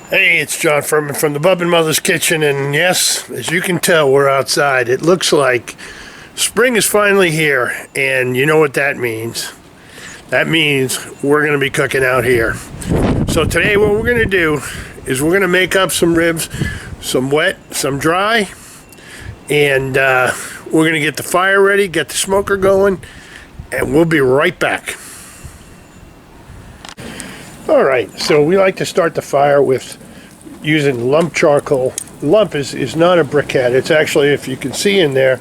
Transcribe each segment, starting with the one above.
Hey, it's John Furman from the Bub and Mother's Kitchen, and yes, as you can tell, we're outside. It looks like spring is finally here, and you know what that means. That means we're going to be cooking out here. So today what we're going to do is we're going to make up some ribs, some wet, some dry, and we're going to get the fire ready, get the smoker going, and we'll be right back. All right, so we like to start the fire with using lump charcoal. Lump is not a briquette. It's actually, if you can see in there,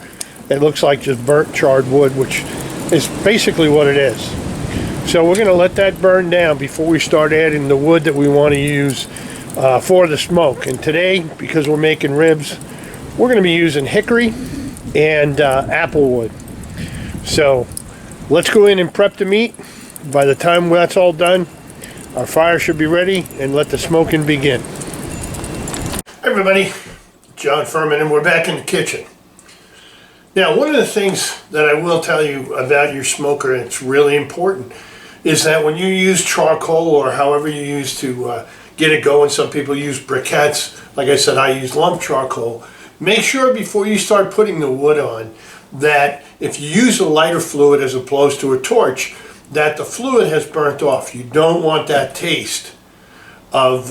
it looks like just burnt charred wood, which is basically what it is. So we're going to let that burn down before we start adding the wood that we want to use for the smoke. And today, because we're making ribs, we're going to be using hickory and apple wood. So let's go in and prep the meat. By the time that's all done, our fire should be ready, and let the smoking begin. Hey everybody, John Furman, and we're back in the kitchen. Now, one of the things that I will tell you about your smoker, and it's really important, is that when you use charcoal or however you use to get it going, some people use briquettes. Like I said, I use lump charcoal. Make sure before you start putting the wood on that if you use a lighter fluid as opposed to a torch, that the fluid has burnt off. You don't want that taste of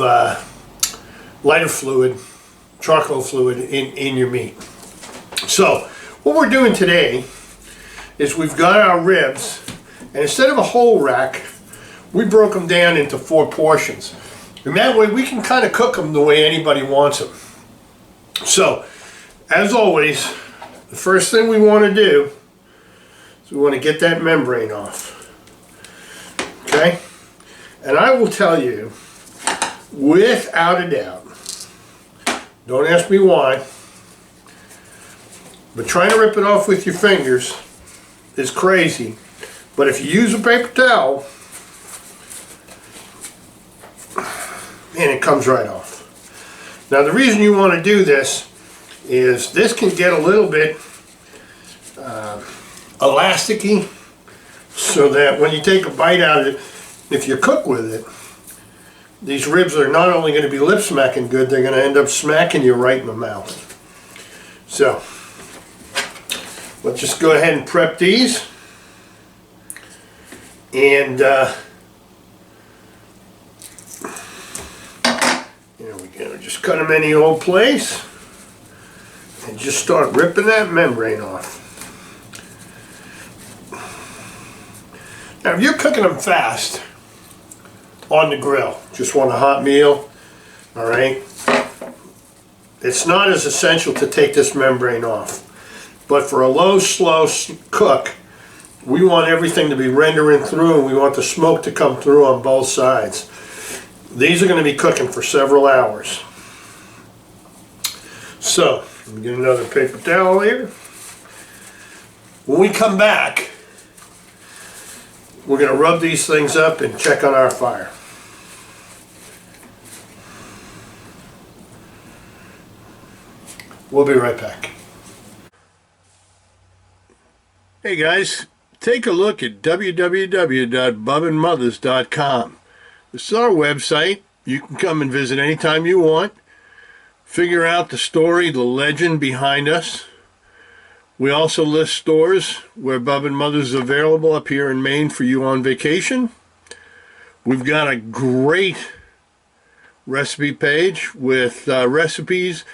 lighter fluid, charcoal fluid in your meat. So what we're doing today is we've got our ribs, and instead of a whole rack, we broke them down into 4 portions. And that way we can kind of cook them the way anybody wants them. So, as always, the first thing we want to do is we want to get that membrane off. Okay? And I will tell you, without a doubt, don't ask me why, but trying to rip it off with your fingers is crazy. But if you use a paper towel, and it comes right off. Now the reason you want to do this is this can get a little bit elasticy, so that when you take a bite out of it, if you cook with it, these ribs are not only going to be lip smacking good, they're going to end up smacking you right in the mouth. So let's just go ahead and prep these. And there we go. Just cut them any old place and just start ripping that membrane off. Now if you're cooking them fast on the grill, just want a hot meal, all right, it's not as essential to take this membrane off. But for a low, slow cook, we want everything to be rendering through, and we want the smoke to come through on both sides. These are going to be cooking for several hours. So, let me get another paper towel here. When we come back, we're going to rub these things up and check on our fire. We'll be right back. Hey guys, take a look at www.bubandmothers.com. This is our website. You can come and visit anytime you want. Figure out the story, the legend behind us. We also list stores where Bub and Mother's is available up here in Maine for you on vacation. We've got a great recipe page with recipes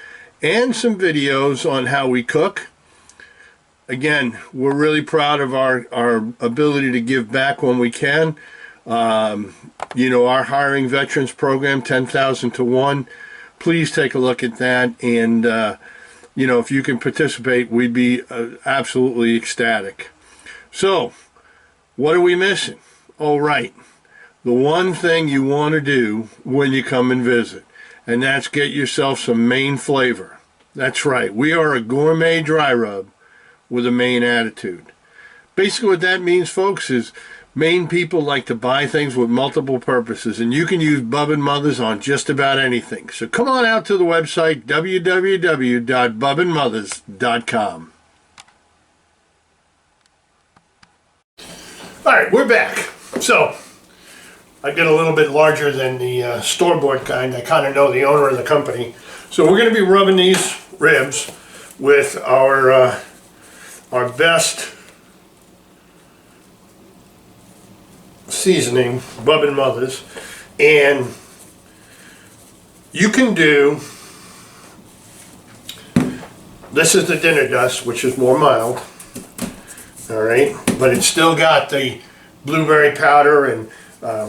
and some videos on how we cook. Again, we're really proud of our ability to give back when we can. You know, our hiring veterans program, 10,000 to 1. Please take a look at that, and you know, if you can participate, we'd be absolutely ecstatic. So, what are we missing? All right, the one thing you want to do when you come and visit, and that's get yourself some Maine flavor. That's right, we are a gourmet dry rub with a Maine attitude. Basically what that means, folks, is Maine people like to buy things with multiple purposes, and you can use Bub and Mother's on just about anything. So come on out to the website, www.bubandmothers.com. All right, we're back. So I get a little bit larger than the store-bought kind. I kind of know the owner of the company. So we're going to be rubbing these ribs with our best seasoning, Bub and Mother's, and you can do, this is the dinner dust, which is more mild, all right, but it's still got the blueberry powder, and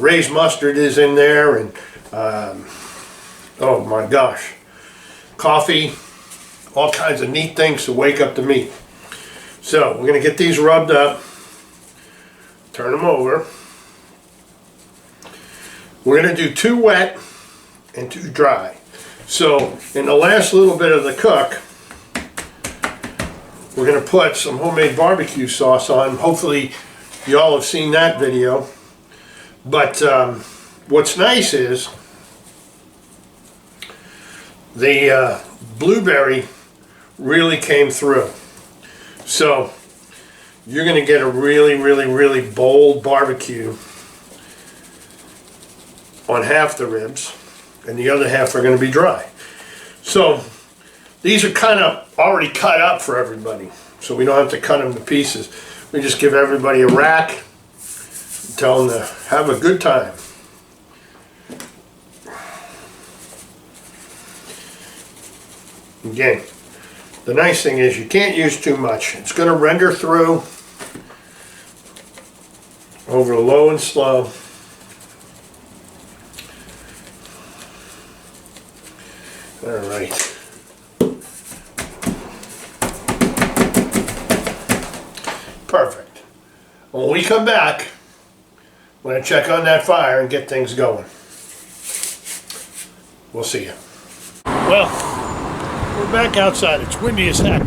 raised mustard is in there, and oh my gosh, coffee, all kinds of neat things to wake up the meat. So we're going to get these rubbed up, turn them over. We're going to do 2 wet and 2 dry. So in the last little bit of the cook, we're going to put some homemade barbecue sauce on. Hopefully y'all have seen that video. But what's nice is the blueberry really came through. So you're going to get a really, really, really bold barbecue on half the ribs, and the other half are going to be dry. So these are kind of already cut up for everybody, so we don't have to cut them to pieces. We just give everybody a rack, tell them to have a good time. Again, the nice thing is you can't use too much. It's going to render through over low and slow. All right. Perfect. When we come back, we're going to check on that fire and get things going. We'll see you. Well, we're back outside. It's windy as heck.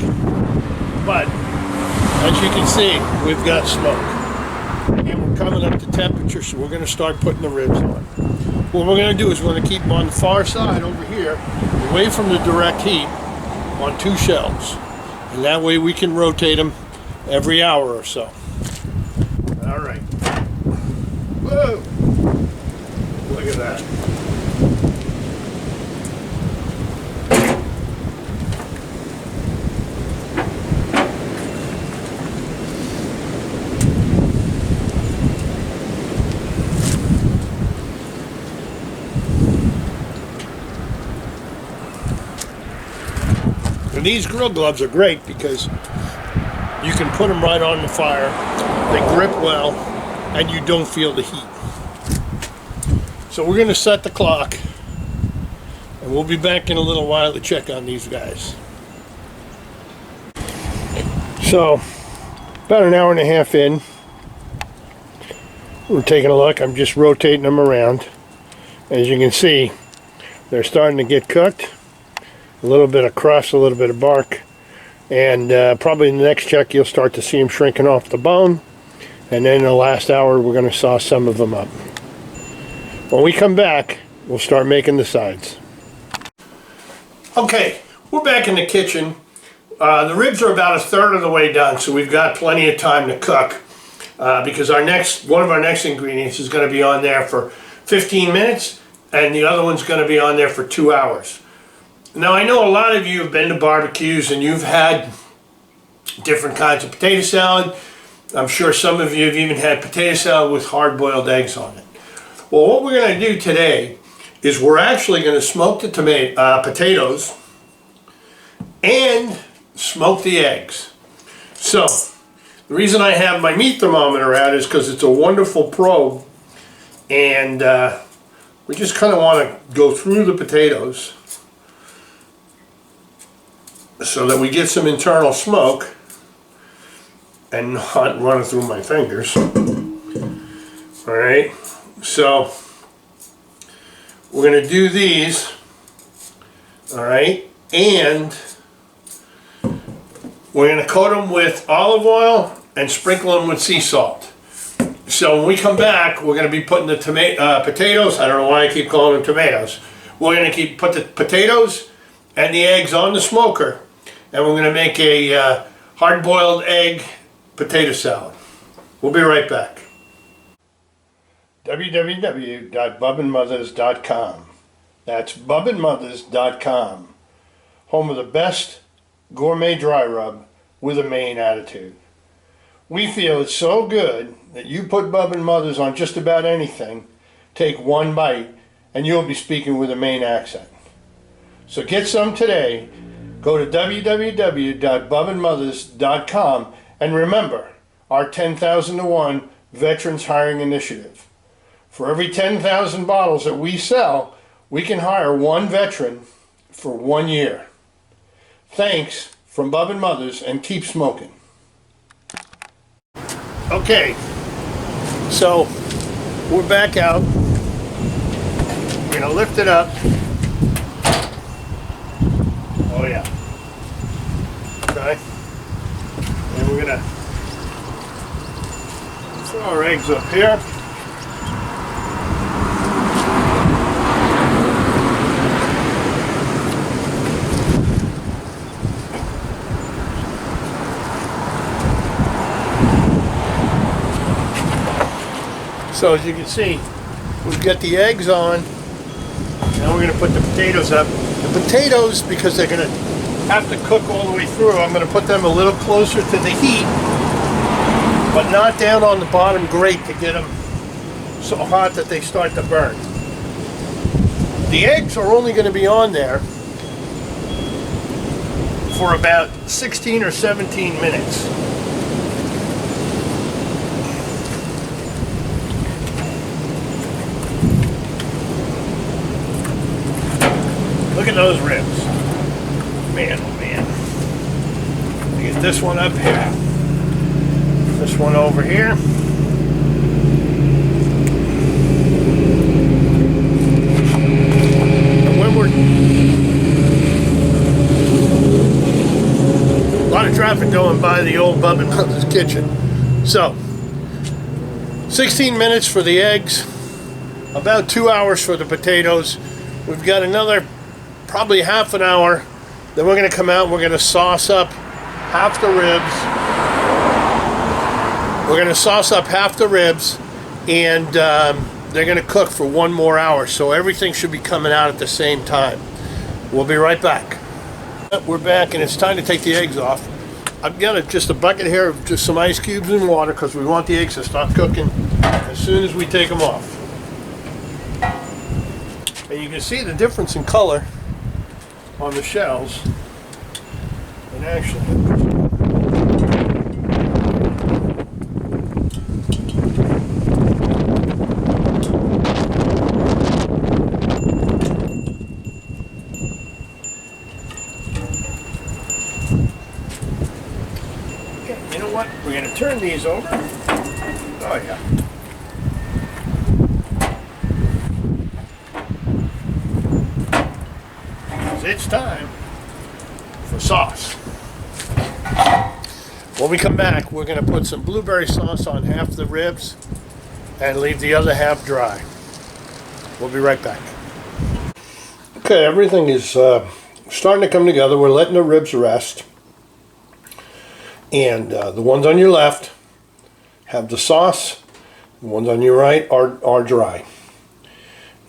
But, as you can see, we've got smoke. And we're coming up to temperature, so we're going to start putting the ribs on. What we're going to do is we're going to keep them on the far side over here, away from the direct heat, on 2 shelves. And that way we can rotate them every hour or so. All right. Whoa! Look at that. And these grill gloves are great because you can put them right on the fire. They grip well, and you don't feel the heat. So we're going to set the clock, and we'll be back in a little while to check on these guys. So, about an hour and a half in, we're taking a look. I'm just rotating them around. As you can see, they're starting to get cooked. A little bit of crust, a little bit of bark, and probably in the next check you'll start to see them shrinking off the bone, and then in the last hour we're going to sauce some of them up. When we come back, we'll start making the sides. Okay, we're back in the kitchen. The ribs are about 1/3 of the way done, so we've got plenty of time to cook, because one of our next ingredients is going to be on there for 15 minutes, and the other one's going to be on there for 2 hours. Now, I know a lot of you have been to barbecues and you've had different kinds of potato salad. I'm sure some of you have even had potato salad with hard-boiled eggs on it. Well, what we're going to do today is we're actually going to smoke the potatoes and smoke the eggs. So, the reason I have my meat thermometer out is because it's a wonderful probe, and we just kind of want to go through the potatoes so that we get some internal smoke and not run it through my fingers. Alright, so we're going to do these, alright, and we're going to coat them with olive oil and sprinkle them with sea salt. So when we come back, we're going to be putting the potatoes, I don't know why I keep calling them tomatoes, we're going to put the potatoes and the eggs on the smoker, and we're going to make a hard-boiled egg potato salad. We'll be right back. www.bubandmothers.com. That's bubandmothers.com. Home of the best gourmet dry rub with a Maine attitude. We feel it's so good that you put Bub and Mothers on just about anything, take one bite, and you'll be speaking with a Maine accent. So get some today. Go to www.bubandmothers.com and remember our 10,000 to 1 Veterans Hiring Initiative. For every 10,000 bottles that we sell, we can hire one veteran for 1 year. Thanks from Bub and Mothers, and keep smoking. Okay, so we're back out. We're gonna lift it up. Oh yeah. Okay. And we're gonna throw our eggs up here. So as you can see, we've got the eggs on. Now we're going to put the potatoes up. The potatoes, because they're going to have to cook all the way through, I'm going to put them a little closer to the heat, but not down on the bottom grate to get them so hot that they start to burn. The eggs are only going to be on there for about 16 or 17 minutes. Look at those ribs. Man, oh man. Let me get this one up here. This one over here. And when we're... A lot of traffic going by the old Bub and Mother's kitchen. So, 16 minutes for the eggs. About 2 hours for the potatoes. We've got another probably half an hour. Then we're going to come out and we're going to sauce up half the ribs. We're going to sauce up half the ribs, and they're going to cook for 1 more hour. So everything should be coming out at the same time. We'll be right back. We're back, and it's time to take the eggs off. I've got just a bucket here of just some ice cubes and water because we want the eggs to start cooking as soon as we take them off. And you can see the difference in color on the shells. And actually, okay, you know what? We're going to turn these over. Oh yeah. It's time for sauce. When we come back, we're going to put some blueberry sauce on half the ribs and leave the other half dry. We'll be right back. Okay, everything is starting to come together. We're letting the ribs rest. And the ones on your left have the sauce. The ones on your right are dry.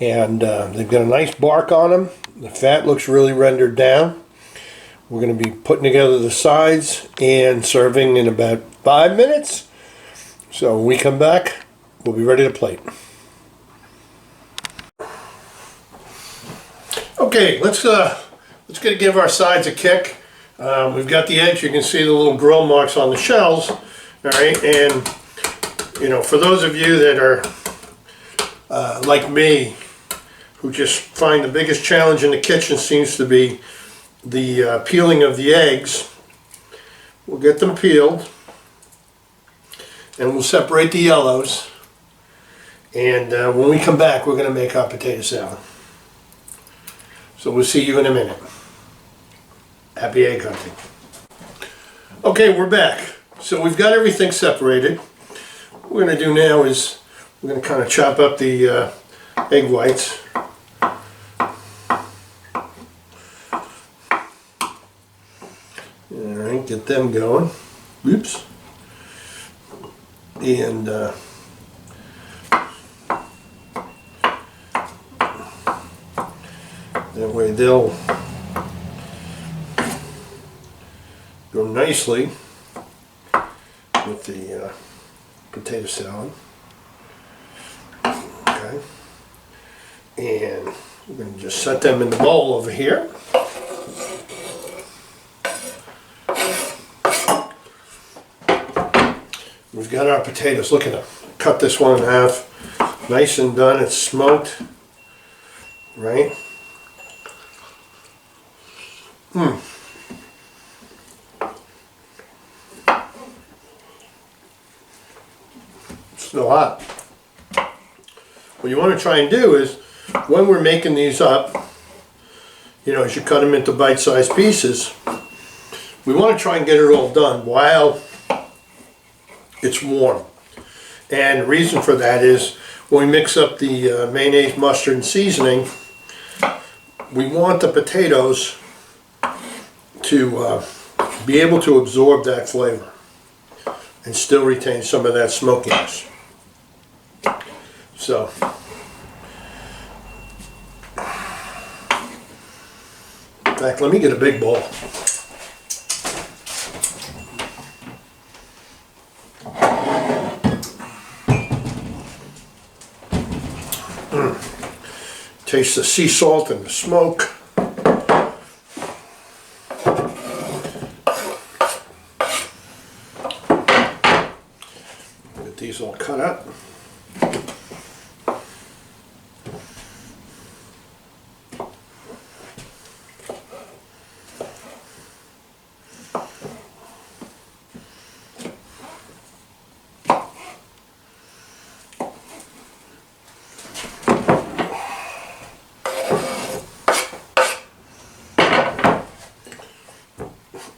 And they've got a nice bark on them. The fat looks really rendered down. We're going to be putting together the sides and serving in about 5 minutes. So when we come back, we'll be ready to plate. Okay, let's give our sides a kick. We've got the eggs. You can see the little grill marks on the shells. All right, and you know, for those of you that are like me, who just find the biggest challenge in the kitchen seems to be the peeling of the eggs. We'll get them peeled, and we'll separate the yellows. And when we come back, we're going to make our potato salad. So we'll see you in a minute. Happy egg hunting. Okay, we're back. So we've got everything separated. What we're going to do now is we're going to kind of chop up the egg whites. Alright, get them going. Oops. And That way they'll go nicely with the potato salad. Okay. And we're going to just set them in the bowl over here. We've got our potatoes. Look at them. Cut this one in half. Nice and done. It's smoked. Right? Still hot. What you want to try and do is, when we're making these up, you know, as you cut them into bite-sized pieces, we want to try and get it all done while it's warm. And the reason for that is, when we mix up the mayonnaise, mustard, and seasoning, we want the potatoes to be able to absorb that flavor and still retain some of that smokiness. So, in fact, let me get a big bowl. Taste the sea salt and the smoke. Get these all cut up.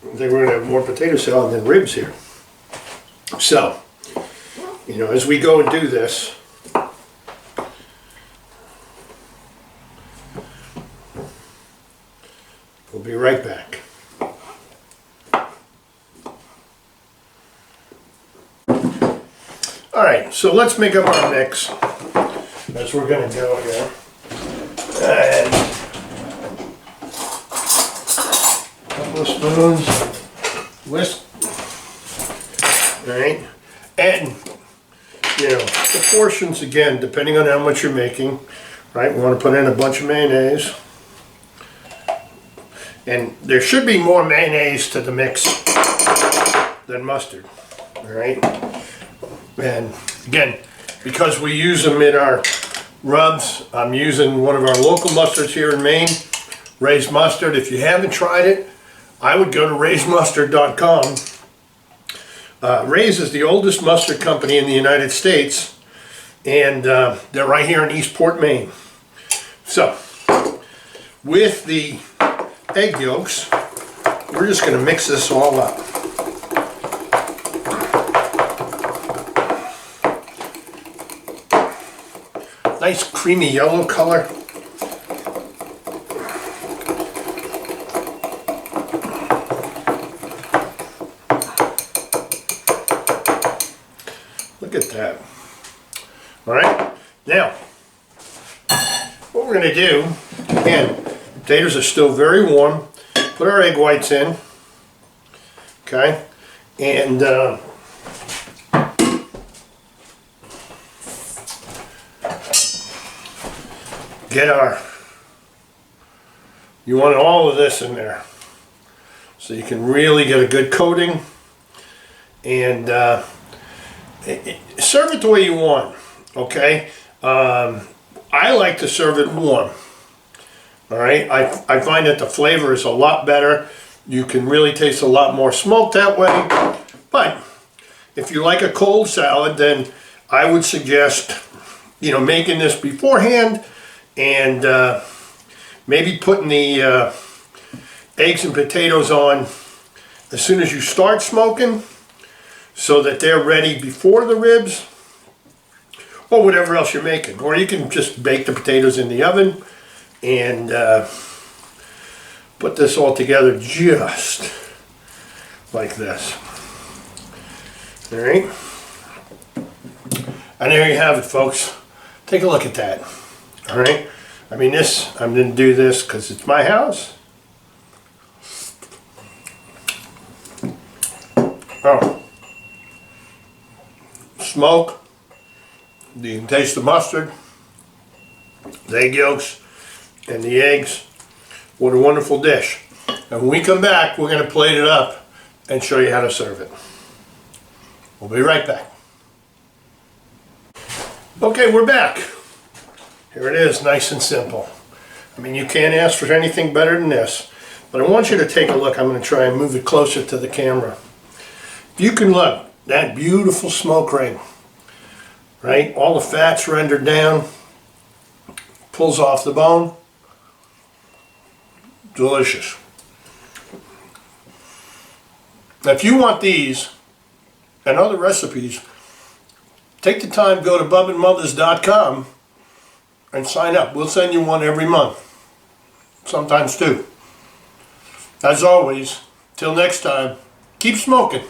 I think we're going to have more potato salad than ribs here. So, you know, as we go and do this, we'll be right back. Alright, so let's make up our mix as we're going to go here. And a couple of spoons. Whisk. Alright, and you know, the portions again, depending on how much you're making, right? We want to put in a bunch of mayonnaise, and there should be more mayonnaise to the mix than mustard. Alright, and again, because we use them in our rubs, I'm using one of our local mustards here in Maine, Ray's Mustard. If you haven't tried it, I would go to raysmustard.com. Ray's is the oldest mustard company in the United States, and they're right here in Eastport, Maine. So, with the egg yolks, we're just going to mix this all up. Nice creamy yellow color. Look at that. Alright, now, what we're going to do, again, potatoes are still very warm. Put our egg whites in. Okay, and get our, you want all of this in there so you can really get a good coating, and serve it the way you want. Okay, I like to serve it warm. All right, I find that the flavor is a lot better. You can really taste a lot more smoke that way. But if you like a cold salad, then I would suggest, you know, making this beforehand, and maybe putting the eggs and potatoes on as soon as you start smoking, so that they're ready before the ribs, or whatever else you're making. Or you can just bake the potatoes in the oven and put this all together just like this. All right, and there you have it, folks. Take a look at that. All right, I mean, I'm going to do this because it's my house. Oh. Smoke. You can taste the mustard, the egg yolks, and the eggs. What a wonderful dish. And when we come back, we're going to plate it up and show you how to serve it. We'll be right back. Okay, we're back. Here it is, nice and simple. I mean, you can't ask for anything better than this. But I want you to take a look. I'm going to try and move it closer to the camera. You can look, that beautiful smoke ring, right? All the fat's rendered down, pulls off the bone. Delicious. Now, if you want these and other recipes, take the time, go to bubandmothers.com and sign up. We'll send you one every month, sometimes two. As always, till next time, keep smoking.